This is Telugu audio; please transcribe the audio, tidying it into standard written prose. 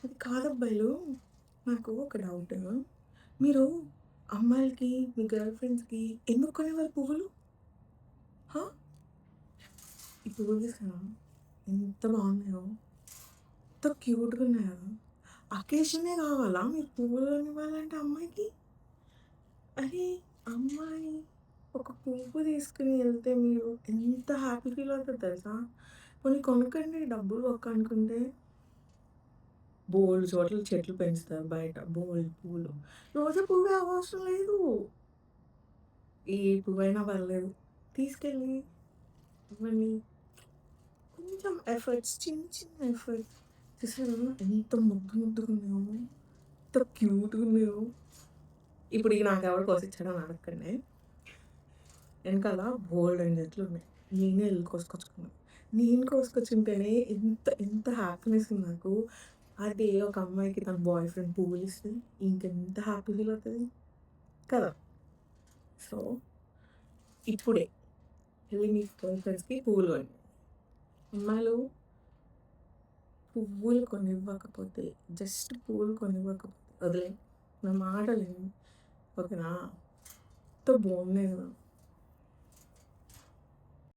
అది కాదబ్బాయిలు. నాకు ఒక డౌట్. మీరు అమ్మాయిలకి, మీ గర్ల్ ఫ్రెండ్స్‌కి ఎందుకు కొనేవారు పువ్వులు? ఆ! ఈ పువ్వులు చూసావా? ఎంత బాగున్నాయో. ఎంత క్యూట్‌గున్నాయో. అకేషనే కావాలా మీరు పువ్వులు కొనివ్వాలంటే అమ్మాయికి? అరే! అమ్మాయి ఒక పువ్వు తీసుకొని ఎళ్తే మీరు ఎంత హ్యాపీ ఫీల్ అవుతారో తెలుసా? పోనీ కొనకండి డబ్బులు బొక్క అనుకుంటే బోలెడు చోట్ల చెట్లు పెంచుతారు బయట. బోలెడు పూలు. రోజు పువ్వే అవసరం లేదు. ఏ పువ్వైనా పర్లేదు. తీసుకెళ్ళి ఇవ్వండి. కొంచెం ఎఫర్ట్స్ చిన్న చిన్న ఎఫర్ట్స్. చూసారా ఎంత ముద్దు ముద్దుగున్నాయో, ఎంత క్యూట్‌గున్నాయో. ఇప్పుడు ఇయి నాకెవడు కోసిచ్చాడో అని అడగకండి. ఎనకాల బోలెడన్ని చెట్లున్నాయి. నేనే ఎళ్లి కోసుకొచ్చుకున్నా. నేను కోసుకొచ్చుంటేనే ఎంత ఎంత హ్యాపీనెస్ ఉంది నాకు. అదే ఒక అమ్మాయికి తన బాయ్ ఫ్రెండ్ పువ్వులిస్తే ఇంకెంత హ్యాపీ ఫీల్ అవుతది కదా! సో, ఇప్పుడే ఎళ్లి మీ గర్ల్ ఫ్రెండ్స్‌కి పువ్వులు కొనివ్వండి. అమ్మాయిలు పువ్వులు కొనివ్వకపోతే, జస్ట్ పువ్వులు కొనివ్వకపోతే వదిలేయండి. నా మాట వినండి. ఓకేనా? ఎంత బాగున్నాయి కదా!